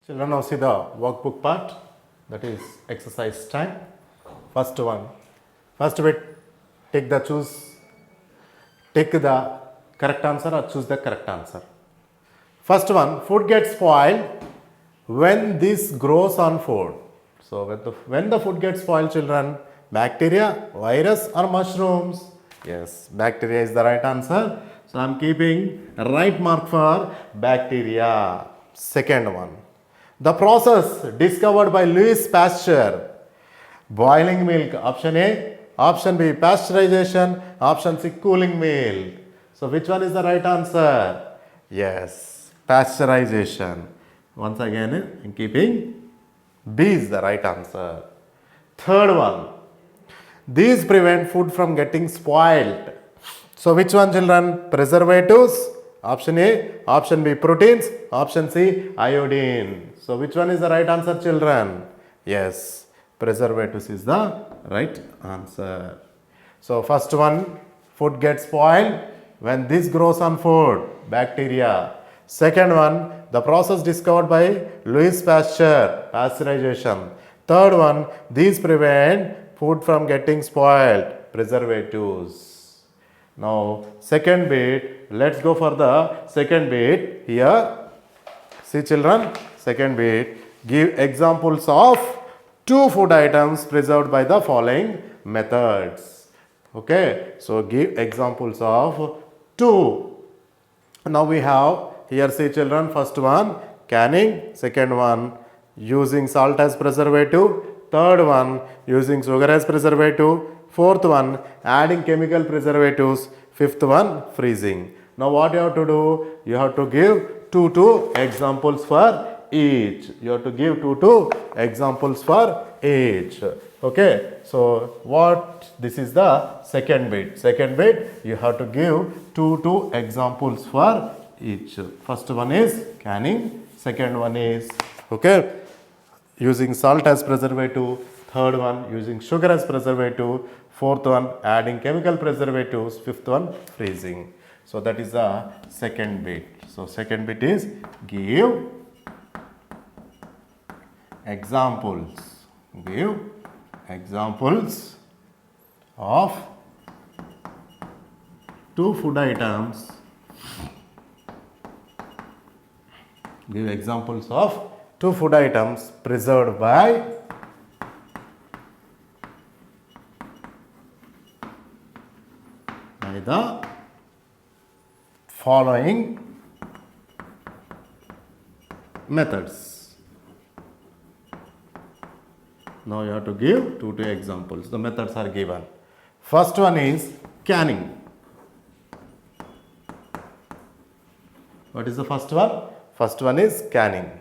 Children, now see the workbook part, that is exercise time. First one, first bit, take the correct answer or choose the correct answer. First one, food gets spoiled when this grows on food. So when the food gets spoiled, children, bacteria, virus or mushrooms? Yes, bacteria is the right answer. So I am keeping a right mark for bacteria. Second one, the process discovered by Louis Pasteur. Boiling milk, option A. Option B, pasteurization. Option C, cooling milk. So which one is the right answer? Yes, pasteurization. Once again, in keeping B is the right answer. Third one, these prevent food from getting spoiled. So which one, children? Preservatives. Option A. Option B, proteins. Option C, iodine. So which one is the right answer, children? Yes, preservatives is the right answer. So first one, food gets spoiled when this grows on food, bacteria. Second one, the process discovered by Louis Pasteur, pasteurization. Third one, these prevent food from getting spoiled, preservatives. Now second bit, let's go for the second bit here. See, children, second bit, give examples of two food items preserved by the following methods. Okay, so give examples of two. Now we have here, see, children, first one canning, second one using salt as preservative, third one using sugar as preservative, fourth one adding chemical preservatives, fifth one freezing. Now what you have to do? You have to give two examples for each. You have to give two examples for each. Okay, so what, this is the second bit. Second bit, you have to give two examples for each. First one is canning, second one is, okay, using salt as preservative, third one using sugar as preservative, fourth one adding chemical preservatives, fifth one freezing. So that is the second bit. So second bit is give examples. Give examples of two food items. Give examples of two food items preserved by the following methods. Now you have to give two examples. The methods are given. First one is canning. What is the first one? First one is canning.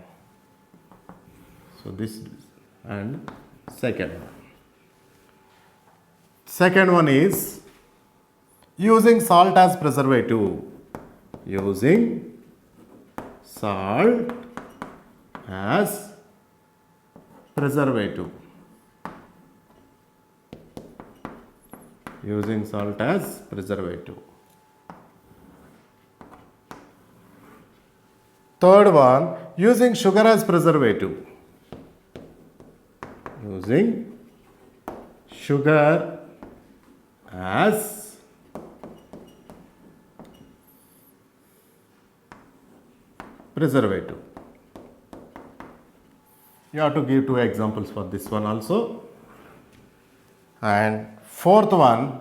So this and second one. Second one is using salt as preservative. Using salt as preservative. Using salt as preservative. Third one, using sugar as preservative. Using sugar as preservative. You have to give two examples for this one also. And fourth one,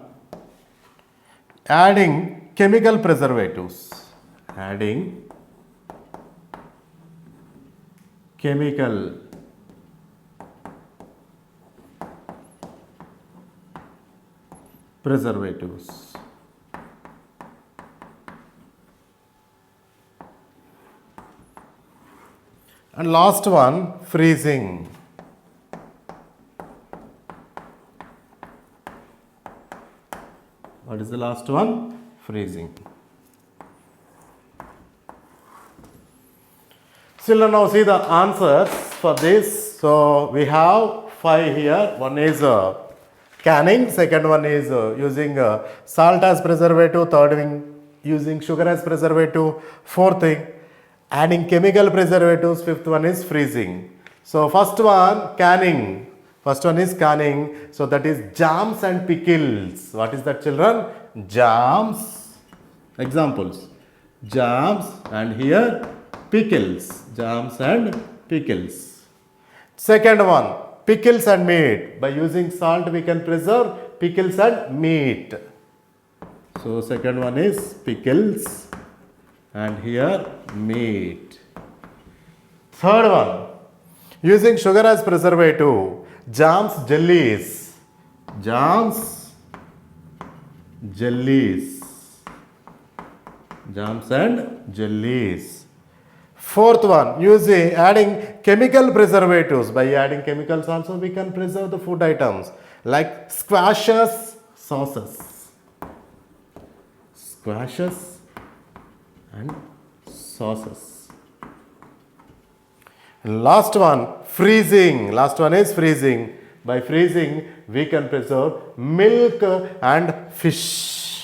adding chemical preservatives. Adding chemical preservatives. And last one, freezing. What is the last one? Freezing. Still now see the answers for this. So we have 5 here. One is canning, second one is using salt as preservative, third thing using sugar as preservative, fourth thing adding chemical preservatives. Fifth one is freezing. So first one, canning. First one is canning. So that is jams and pickles. What is that, children? Jams. Examples: jams, and here pickles. Jams and pickles. Second one, pickles and meat. By using salt we can preserve pickles and meat. So second one is pickles, and here meat. Third one, using sugar as preservative. Jams, jellies. Jams, jellies. Jams and jellies. Fourth one, using adding chemical preservatives. By adding chemicals also we can preserve the food items, like squashes, sauces. Squashes and sauces. Last one, freezing. Last one is freezing. By freezing we can preserve milk and fish.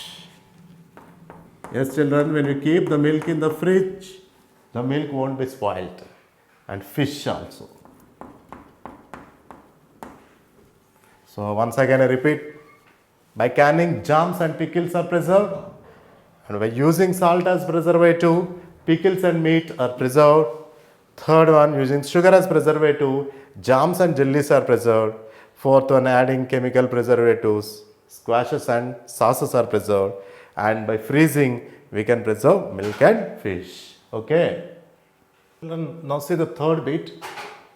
Yes, children, when you keep the milk in the fridge, the milk won't be spoiled, and fish also. So once again I repeat, by canning, jams and pickles are preserved, and by using salt as preservative, pickles and meat are preserved. Third one, using sugar as preservative, jams and jellies are preserved. Fourth one, adding chemical preservatives, squashes and sauces are preserved, and by freezing we can preserve milk and fish. Okay. Now see the third bit.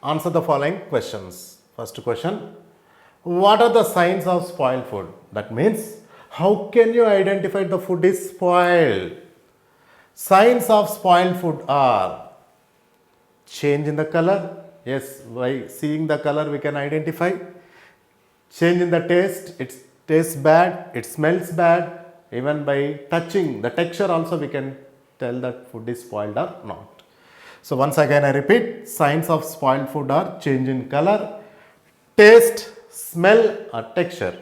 Answer the following questions. First question, what are the signs of spoiled food? That means, how can you identify the food is spoiled? Signs of spoiled food are change in the color. Yes, by seeing the color we can identify. Change in the taste, it tastes bad, it smells bad. Even by touching the texture also we can tell that food is spoiled or not. So once again I repeat, signs of spoiled food are change in color, taste, smell or texture.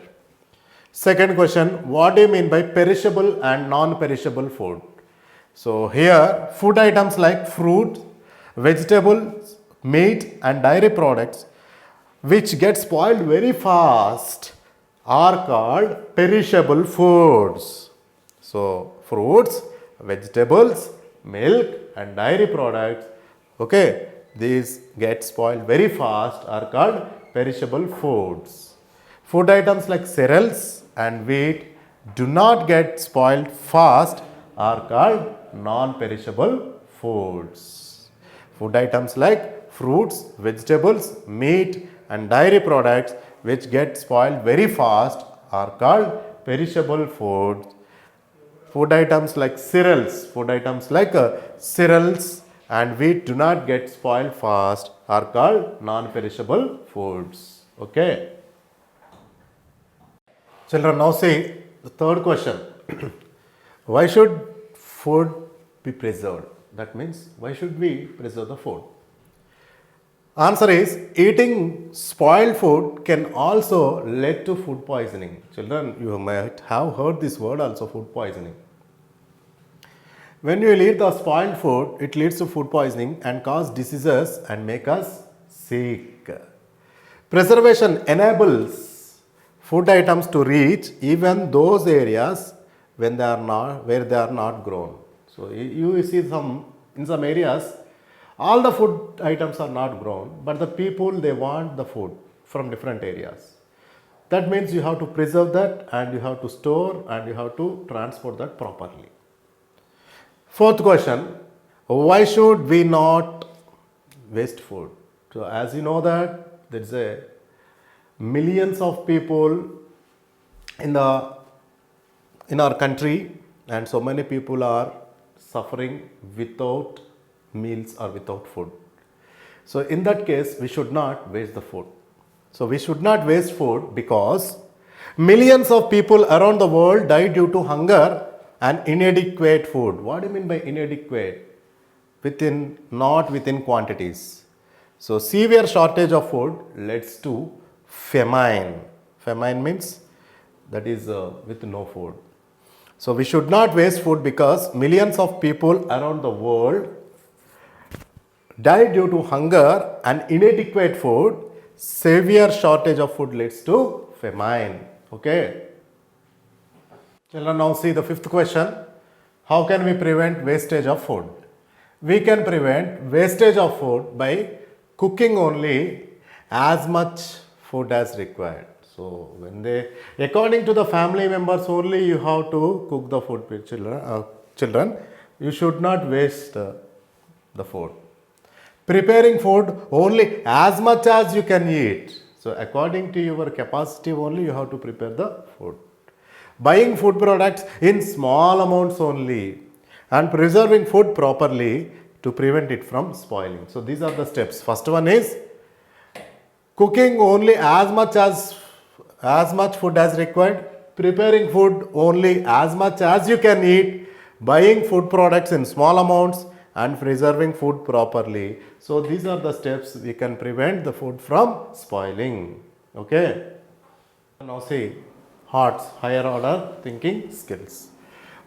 Second question, what do you mean by perishable and non-perishable food? So here food items like fruit, vegetables, meat and dairy products which get spoiled very fast are called perishable foods. So fruits, vegetables, milk and dairy products, okay, these get spoiled very fast are called perishable foods. Food items like cereals and wheat do not get spoiled fast are called non-perishable foods. Food items like fruits, vegetables, meat and dairy products which get spoiled very fast are called perishable foods. Food items like cereals, cereals and wheat do not get spoiled fast are called non-perishable foods. Okay. Children, now see the third question. Why should food be preserved? That means, why should we preserve the food? Answer is, eating spoiled food can also lead to food poisoning. Children, you might have heard this word also, food poisoning. When you eat the spoiled food, it leads to food poisoning and cause diseases and make us sick. Preservation enables food items to reach even those areas when they are not, where they are not grown. So you see in some areas all the food items are not grown, but the people they want the food from different areas. That means you have to preserve that and you have to store and you have to transport that properly. Fourth question, why should we not waste food? So as you know that there is a millions of people in our country, and so many people are suffering without meals or without food. So in that case we should not waste the food. So we should not waste food because millions of people around the world die due to hunger and inadequate food. What do you mean by inadequate? Not within quantities. So severe shortage of food leads to famine. Famine means that is with no food. So we should not waste food because millions of people around the world die due to hunger and inadequate food. Severe shortage of food leads to famine. Okay. Children, now see the fifth question. How can we prevent wastage of food? We can prevent wastage of food by cooking only as much food as required. So when according to the family members only, you have to cook the food with children. You should not waste the food. Preparing food only as much as you can eat. So according to your capacity only, you have to prepare the food. Buying food products in small amounts only and preserving food properly to prevent it from spoiling. So these are the steps. First one is cooking only as much food as required, preparing food only as much as you can eat, buying food products in small amounts and preserving food properly. So these are the steps we can prevent the food from spoiling. Okay. Now see, HOTS, higher order thinking skills.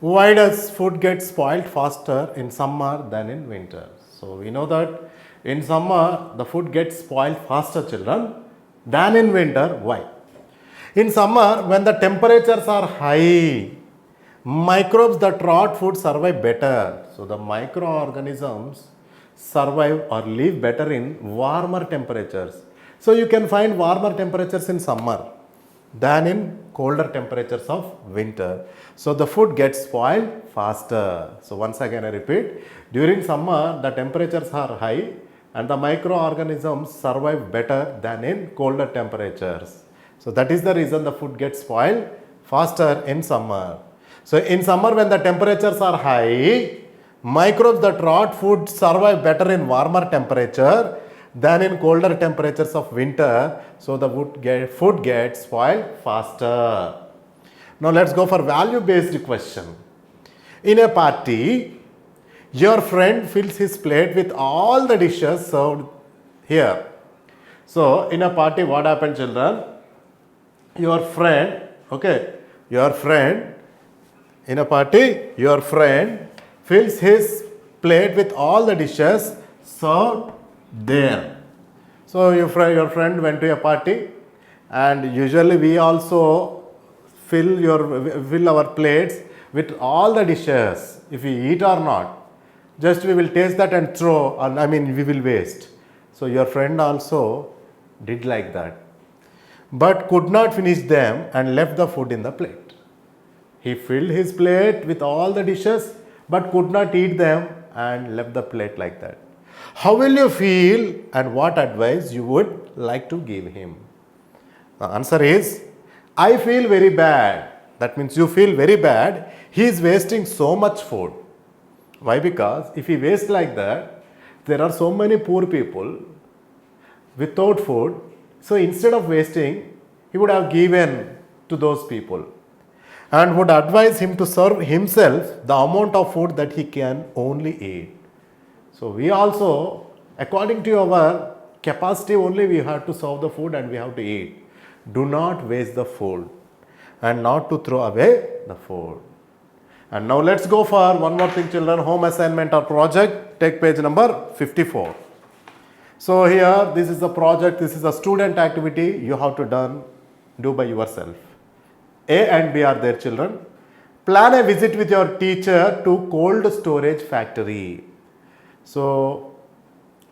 Why does food get spoiled faster in summer than in winter? So we know that in summer the food gets spoiled faster, children, than in winter. Why? In summer, when the temperatures are high, microbes that rot food survive better. So the microorganisms survive or live better in warmer temperatures. So you can find warmer temperatures in summer than in colder temperatures of winter. So the food gets spoiled faster. So once again I repeat, during summer the temperatures are high and the microorganisms survive better than in colder temperatures. So that is the reason the food gets spoiled faster in summer. So in summer when the temperatures are high, microbes that rot food survive better in warmer temperature than in colder temperatures of winter. So the food gets spoiled faster. Now let's go for value based question. In a party, your friend fills his plate with all the dishes served here. So in a party, what happened, children? Your friend in a party, your friend fills his plate with all the dishes served there. So your friend went to a party, and usually we also fill our plates with all the dishes. If we eat or not, just we will taste that and throw, we will waste. So your friend also did like that, but could not finish them and left the food in the plate. He filled his plate with all the dishes but could not eat them and left the plate like that. How will you feel and what advice you would like to give him? The answer is, I feel very bad. That means you feel very bad. He is wasting so much food. Why? Because if he wastes like that, there are so many poor people without food. So instead of wasting, he would have given to those people and would advise him to serve himself the amount of food that he can only eat. So we also, according to our capacity only, we have to serve the food and we have to eat. Do not waste the food and not to throw away the food. And now let's go for one more thing, children, home assignment or project. Take page number 54. So here, this is the project, this is a student activity you have to do by yourself. A and B are there, children. Plan a visit with your teacher to cold storage factory. So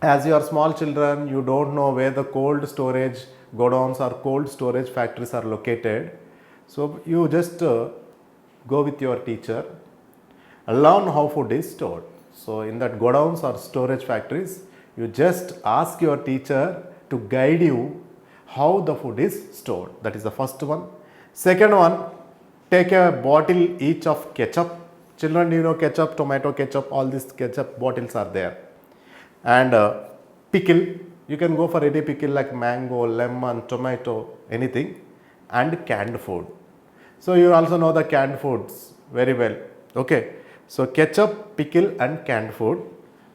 as you are small children, you don't know where the cold storage godowns or cold storage factories are located. So you just go with your teacher and learn how food is stored. So in that godowns or storage factories, you just ask your teacher to guide you how the food is stored. That is the first one. Second one, take a bottle each of ketchup. Children, you know ketchup, tomato ketchup, all these ketchup bottles are there. And pickle, you can go for any pickle like mango, lemon, tomato, anything. And canned food. So you also know the canned foods very well. Okay. So ketchup, pickle and canned food.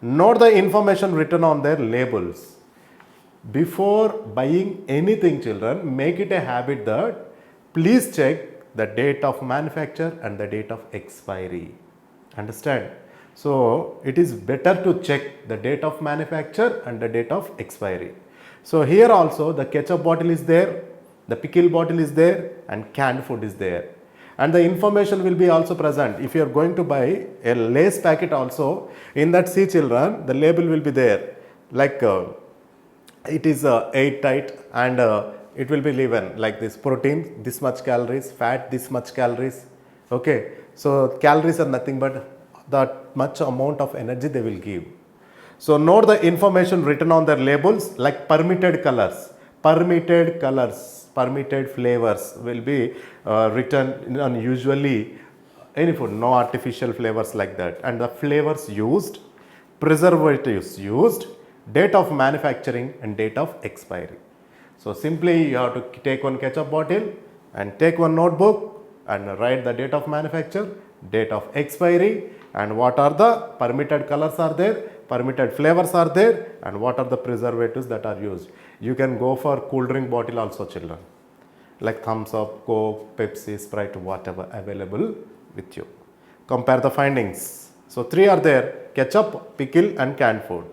Note the information written on their labels. Before buying anything, children, make it a habit that please check the date of manufacture and the date of expiry. Understand? So it is better to check the date of manufacture and the date of expiry. So here also the ketchup bottle is there, the pickle bottle is there, and canned food is there. And the information will be also present. If you are going to buy a Lay's packet also, in that, see children, the label will be there. Like it is airtight, and it will be given like this: protein this much calories, fat this much calories. Okay, so calories are nothing but that much amount of energy they will give. So note the information written on their labels, like permitted colors, permitted flavors will be written on usually any food, no artificial flavors like that, and the flavors used, preservatives used, date of manufacturing and date of expiry. So simply you have to take one ketchup bottle and take one notebook and write the date of manufacture, date of expiry, and what are the permitted colors are there, permitted flavors are there, and what are the preservatives that are used. You can go for cool drink bottle also children, like Thumbs Up, Coke, Pepsi, Sprite, whatever available with you. Compare the findings. So 3 are there: ketchup, pickle and canned food.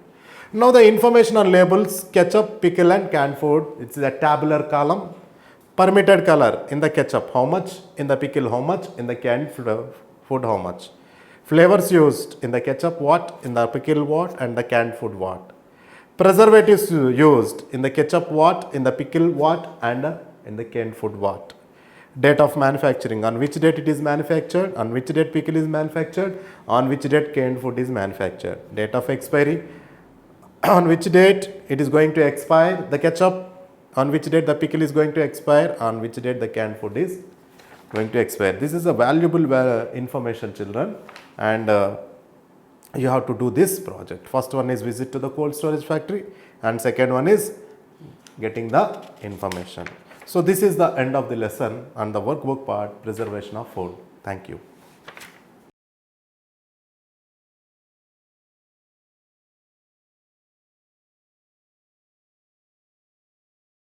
Now the information on labels: ketchup, pickle and canned food. It's a tabular column. Permitted color: in the ketchup how much, in the pickle how much, in the canned food how much. Flavors used: in the ketchup what, in the pickle what, and the canned food what. Preservatives used: in the ketchup what, in the pickle what, and in the canned food what. Date of manufacturing: on which date it is manufactured, on which date pickle is manufactured, on which date canned food is manufactured. Date of expiry: on which date it is going to expire, the ketchup, on which date the pickle is going to expire, on which date the canned food is going to expire. This is a valuable information children, and you have to do this project. First one is visit to the cold storage factory, and second one is getting the information. So this is the end of the lesson on the workbook part, preservation of food. Thank you.